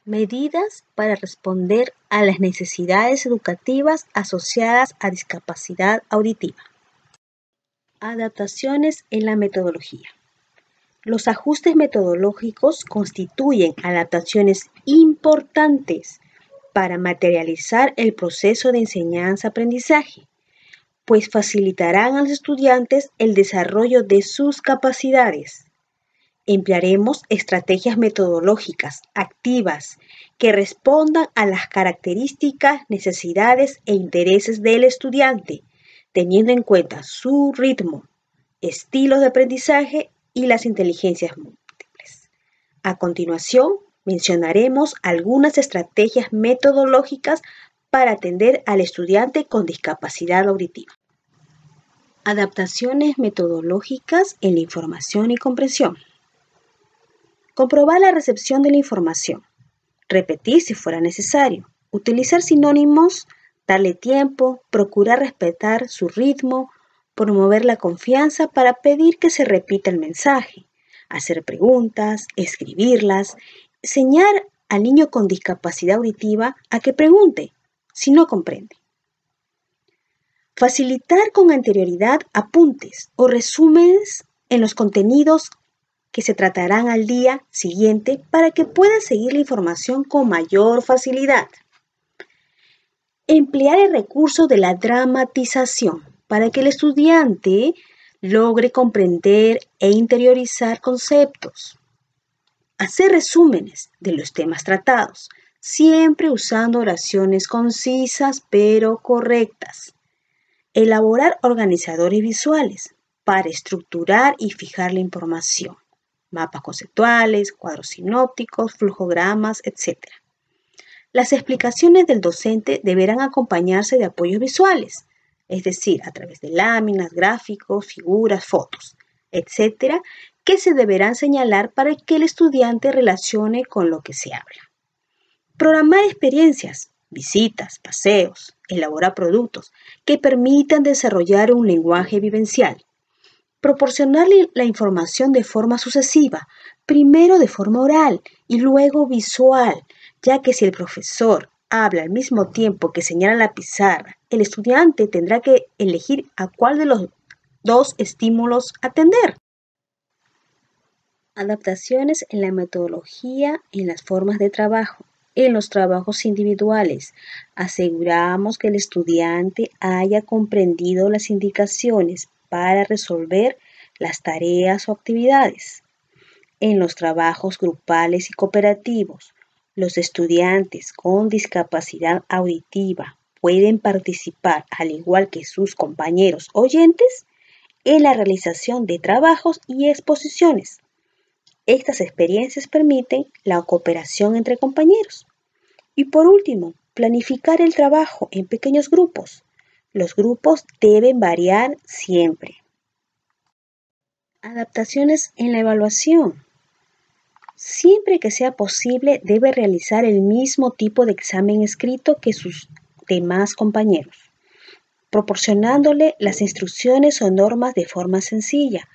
Medidas para responder a las necesidades educativas asociadas a discapacidad auditiva. Adaptaciones en la metodología. Los ajustes metodológicos constituyen adaptaciones importantes para materializar el proceso de enseñanza-aprendizaje, pues facilitarán a los estudiantes el desarrollo de sus capacidades. Emplearemos estrategias metodológicas activas que respondan a las características, necesidades e intereses del estudiante, teniendo en cuenta su ritmo, estilos de aprendizaje y las inteligencias múltiples. A continuación, mencionaremos algunas estrategias metodológicas para atender al estudiante con discapacidad auditiva. Adaptaciones metodológicas en la información y comprensión. Comprobar la recepción de la información. Repetir si fuera necesario. Utilizar sinónimos, darle tiempo, procurar respetar su ritmo, promover la confianza para pedir que se repita el mensaje, hacer preguntas, escribirlas, enseñar al niño con discapacidad auditiva a que pregunte si no comprende. Facilitar con anterioridad apuntes o resúmenes en los contenidos que se tratarán al día siguiente para que pueda seguir la información con mayor facilidad. Emplear el recurso de la dramatización para que el estudiante logre comprender e interiorizar conceptos. Hacer resúmenes de los temas tratados, siempre usando oraciones concisas pero correctas. Elaborar organizadores visuales para estructurar y fijar la información. Mapas conceptuales, cuadros sinópticos, flujogramas, etc. Las explicaciones del docente deberán acompañarse de apoyos visuales, es decir, a través de láminas, gráficos, figuras, fotos, etc., que se deberán señalar para que el estudiante relacione con lo que se habla. Programar experiencias, visitas, paseos, elaborar productos que permitan desarrollar un lenguaje vivencial. Proporcionarle la información de forma sucesiva, primero de forma oral y luego visual, ya que si el profesor habla al mismo tiempo que señala la pizarra, el estudiante tendrá que elegir a cuál de los dos estímulos atender. Adaptaciones en la metodología y en las formas de trabajo. En los trabajos individuales, aseguramos que el estudiante haya comprendido las indicaciones para resolver las tareas o actividades. En los trabajos grupales y cooperativos, los estudiantes con discapacidad auditiva pueden participar, al igual que sus compañeros oyentes, en la realización de trabajos y exposiciones. Estas experiencias permiten la cooperación entre compañeros. Y por último, planificar el trabajo en pequeños grupos. Los grupos deben variar siempre. Adaptaciones en la evaluación. Siempre que sea posible, debe realizar el mismo tipo de examen escrito que sus demás compañeros, proporcionándole las instrucciones o normas de forma sencilla,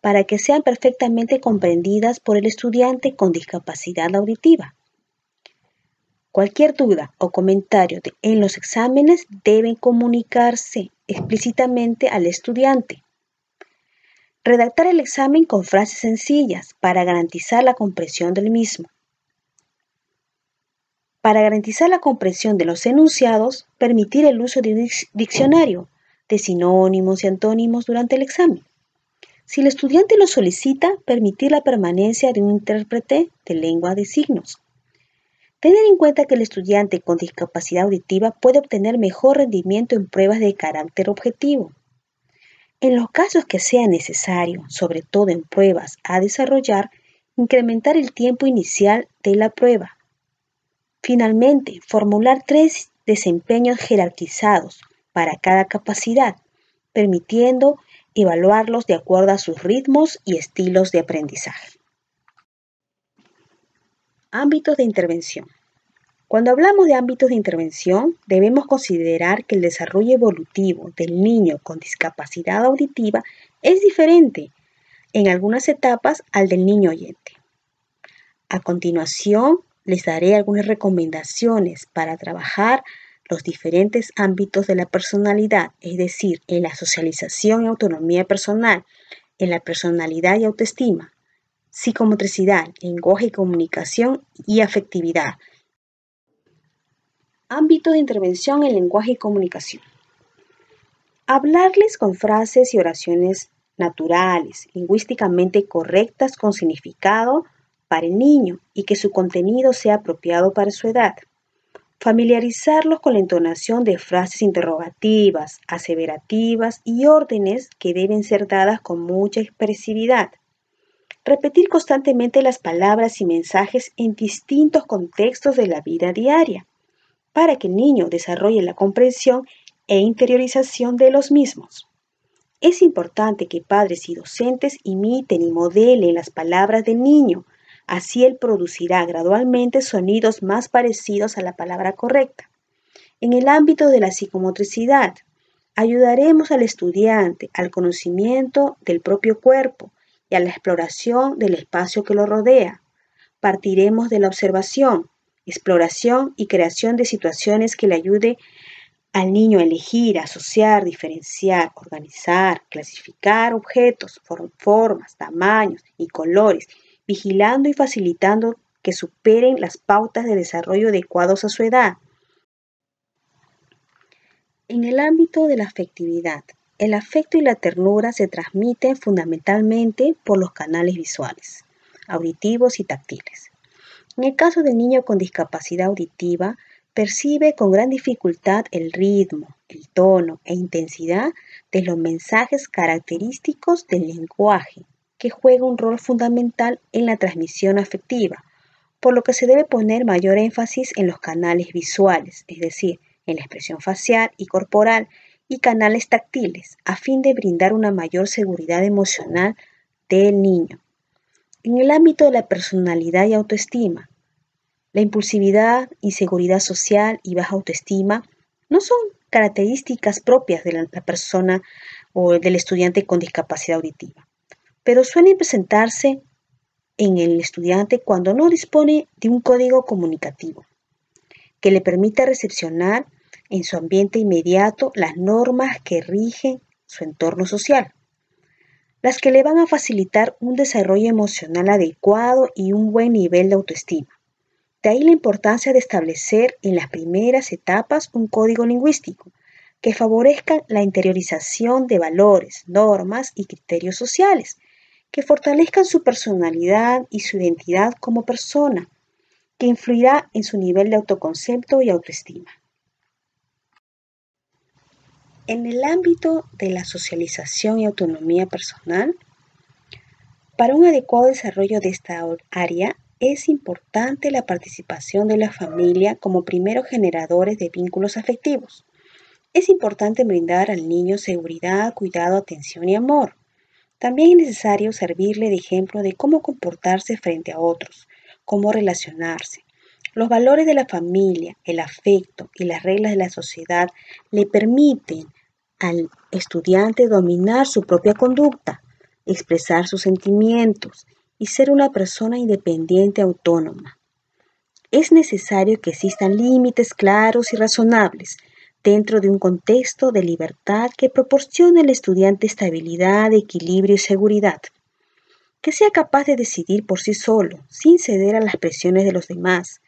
para que sean perfectamente comprendidas por el estudiante con discapacidad auditiva. Cualquier duda o comentario en los exámenes deben comunicarse explícitamente al estudiante. Redactar el examen con frases sencillas para garantizar la comprensión del mismo. Para garantizar la comprensión de los enunciados, permitir el uso de un diccionario de sinónimos y antónimos durante el examen. Si el estudiante lo solicita, permitir la permanencia de un intérprete de lengua de signos. Tener en cuenta que el estudiante con discapacidad auditiva puede obtener mejor rendimiento en pruebas de carácter objetivo. En los casos que sea necesario, sobre todo en pruebas a desarrollar, incrementar el tiempo inicial de la prueba. Finalmente, formular 3 desempeños jerarquizados para cada capacidad, permitiendo evaluarlos de acuerdo a sus ritmos y estilos de aprendizaje. Ámbitos de intervención. Cuando hablamos de ámbitos de intervención, debemos considerar que el desarrollo evolutivo del niño con discapacidad auditiva es diferente en algunas etapas al del niño oyente. A continuación, les daré algunas recomendaciones para trabajar los diferentes ámbitos de la personalidad, es decir, en la socialización y autonomía personal, en la personalidad y autoestima, psicomotricidad, lenguaje y comunicación y afectividad. Ámbito de intervención en lenguaje y comunicación. Hablarles con frases y oraciones naturales, lingüísticamente correctas con significado para el niño y que su contenido sea apropiado para su edad. Familiarizarlos con la entonación de frases interrogativas, aseverativas y órdenes que deben ser dadas con mucha expresividad. Repetir constantemente las palabras y mensajes en distintos contextos de la vida diaria, para que el niño desarrolle la comprensión e interiorización de los mismos. Es importante que padres y docentes imiten y modelen las palabras del niño, así él producirá gradualmente sonidos más parecidos a la palabra correcta. En el ámbito de la psicomotricidad, ayudaremos al estudiante al conocimiento del propio cuerpo y a la exploración del espacio que lo rodea. Partiremos de la observación, exploración y creación de situaciones que le ayude al niño a elegir, asociar, diferenciar, organizar, clasificar objetos, formas, tamaños y colores, vigilando y facilitando que superen las pautas de desarrollo adecuados a su edad. En el ámbito de la afectividad, el afecto y la ternura se transmiten fundamentalmente por los canales visuales, auditivos y táctiles. En el caso del niño con discapacidad auditiva, percibe con gran dificultad el ritmo, el tono e intensidad de los mensajes característicos del lenguaje, que juega un rol fundamental en la transmisión afectiva, por lo que se debe poner mayor énfasis en los canales visuales, es decir, en la expresión facial y corporal, y canales táctiles, a fin de brindar una mayor seguridad emocional del niño. En el ámbito de la personalidad y autoestima, la impulsividad, inseguridad social y baja autoestima no son características propias de la persona o del estudiante con discapacidad auditiva, pero suelen presentarse en el estudiante cuando no dispone de un código comunicativo que le permita recepcionar en su ambiente inmediato las normas que rigen su entorno social, las que le van a facilitar un desarrollo emocional adecuado y un buen nivel de autoestima. De ahí la importancia de establecer en las primeras etapas un código lingüístico que favorezca la interiorización de valores, normas y criterios sociales, que fortalezcan su personalidad y su identidad como persona, que influirá en su nivel de autoconcepto y autoestima. En el ámbito de la socialización y autonomía personal, para un adecuado desarrollo de esta área, es importante la participación de la familia como primeros generadores de vínculos afectivos. Es importante brindar al niño seguridad, cuidado, atención y amor. También es necesario servirle de ejemplo de cómo comportarse frente a otros, cómo relacionarse. Los valores de la familia, el afecto y las reglas de la sociedad le permiten al estudiante dominar su propia conducta, expresar sus sentimientos y ser una persona independiente autónoma. Es necesario que existan límites claros y razonables dentro de un contexto de libertad que proporcione al estudiante estabilidad, equilibrio y seguridad, que sea capaz de decidir por sí solo, sin ceder a las presiones de los demás,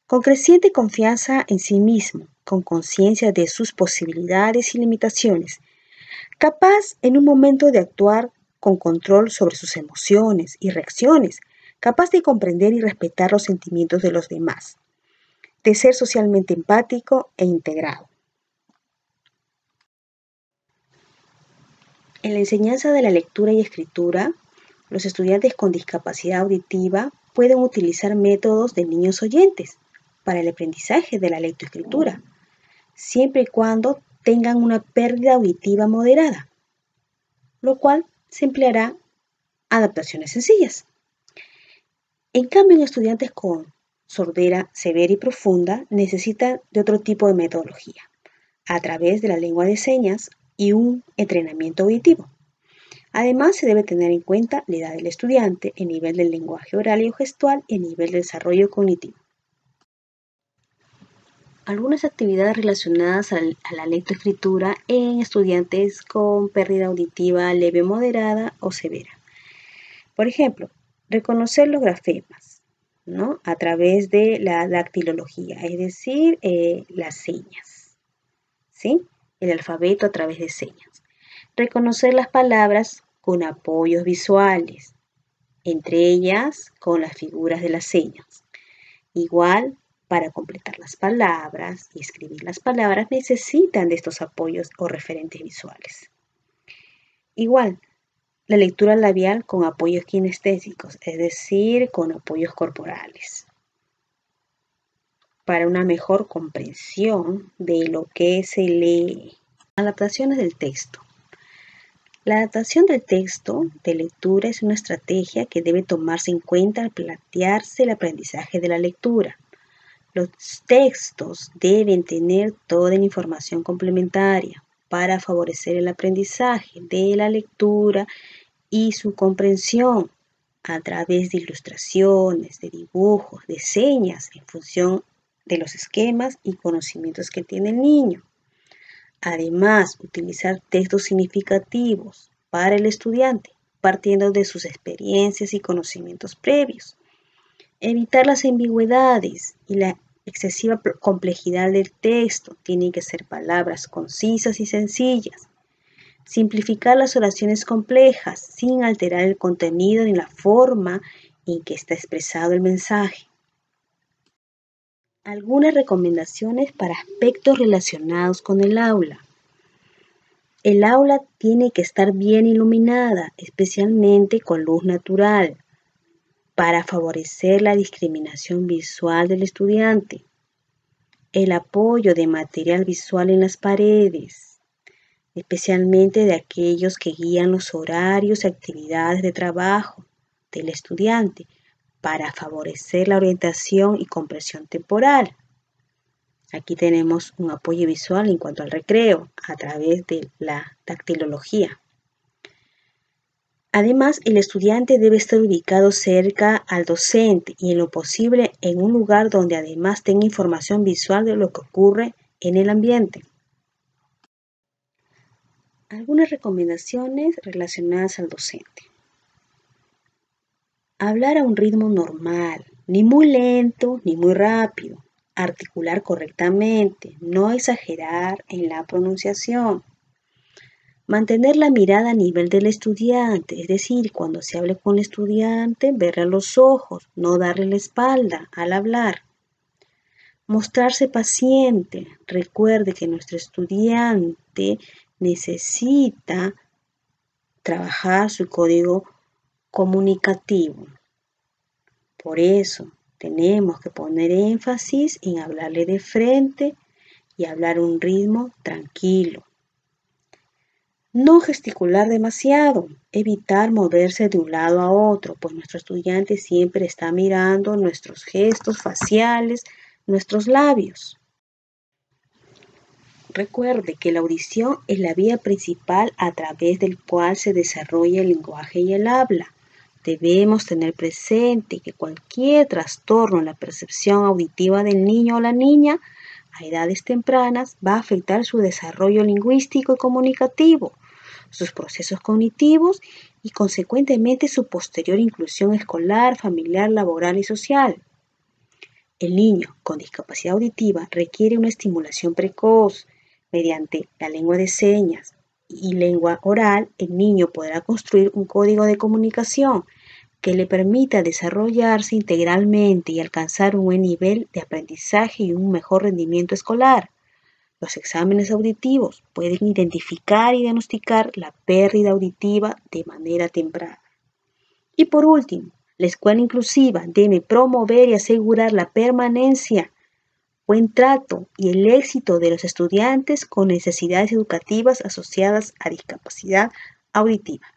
con creciente confianza en sí mismo, con conciencia de sus posibilidades y limitaciones, capaz en un momento de actuar con control sobre sus emociones y reacciones, capaz de comprender y respetar los sentimientos de los demás, de ser socialmente empático e integrado. En la enseñanza de la lectura y escritura, los estudiantes con discapacidad auditiva pueden utilizar métodos de niños oyentes para el aprendizaje de la lectoescritura, siempre y cuando tengan una pérdida auditiva moderada, lo cual se empleará adaptaciones sencillas. En cambio, en estudiantes con sordera severa y profunda necesitan de otro tipo de metodología, a través de la lengua de señas y un entrenamiento auditivo. Además, se debe tener en cuenta la edad del estudiante, el nivel del lenguaje oral y gestual y el nivel de desarrollo cognitivo. algunas actividades relacionadas a la lectoescritura en estudiantes con pérdida auditiva leve, moderada o severa. Por ejemplo, reconocer los grafemas, ¿no? A través de la dactilología, es decir, las señas, ¿sí? El alfabeto a través de señas. Reconocer las palabras con apoyos visuales, entre ellas con las figuras de las señas. Igual, para completar las palabras y escribir las palabras necesitan de estos apoyos o referentes visuales. Igual, la lectura labial con apoyos kinestésicos, es decir, con apoyos corporales, para una mejor comprensión de lo que se lee. Adaptaciones del texto. La adaptación del texto de lectura es una estrategia que debe tomarse en cuenta al plantearse el aprendizaje de la lectura. Los textos deben tener toda la información complementaria para favorecer el aprendizaje de la lectura y su comprensión a través de ilustraciones, de dibujos, de señas en función de los esquemas y conocimientos que tiene el niño. Además, utilizar textos significativos para el estudiante, partiendo de sus experiencias y conocimientos previos. Evitar las ambigüedades y la excesiva complejidad del texto. Tienen que ser palabras concisas y sencillas. Simplificar las oraciones complejas sin alterar el contenido ni la forma en que está expresado el mensaje. Algunas recomendaciones para aspectos relacionados con el aula. El aula tiene que estar bien iluminada, especialmente con luz natural, para favorecer la discriminación visual del estudiante. El apoyo de material visual en las paredes, especialmente de aquellos que guían los horarios y actividades de trabajo del estudiante para favorecer la orientación y comprensión temporal. Aquí tenemos un apoyo visual en cuanto al recreo a través de la dactilología. Además, el estudiante debe estar ubicado cerca al docente y en lo posible en un lugar donde además tenga información visual de lo que ocurre en el ambiente. Algunas recomendaciones relacionadas al docente. Hablar a un ritmo normal, ni muy lento ni muy rápido. Articular correctamente, no exagerar en la pronunciación. Mantener la mirada a nivel del estudiante, es decir, cuando se hable con el estudiante, verle a los ojos, no darle la espalda al hablar. Mostrarse paciente. Recuerde que nuestro estudiante necesita trabajar su código comunicativo. Por eso tenemos que poner énfasis en hablarle de frente y hablar a un ritmo tranquilo. No gesticular demasiado, evitar moverse de un lado a otro, pues nuestro estudiante siempre está mirando nuestros gestos faciales, nuestros labios. Recuerde que la audición es la vía principal a través del cual se desarrolla el lenguaje y el habla. Debemos tener presente que cualquier trastorno en la percepción auditiva del niño o la niña a edades tempranas va a afectar su desarrollo lingüístico y comunicativo, sus procesos cognitivos y consecuentemente su posterior inclusión escolar, familiar, laboral y social. El niño con discapacidad auditiva requiere una estimulación precoz. Mediante la lengua de señas y lengua oral, el niño podrá construir un código de comunicación que le permita desarrollarse integralmente y alcanzar un buen nivel de aprendizaje y un mejor rendimiento escolar. Los exámenes auditivos pueden identificar y diagnosticar la pérdida auditiva de manera temprana. Y por último, la escuela inclusiva debe promover y asegurar la permanencia, buen trato y el éxito de los estudiantes con necesidades educativas asociadas a discapacidad auditiva.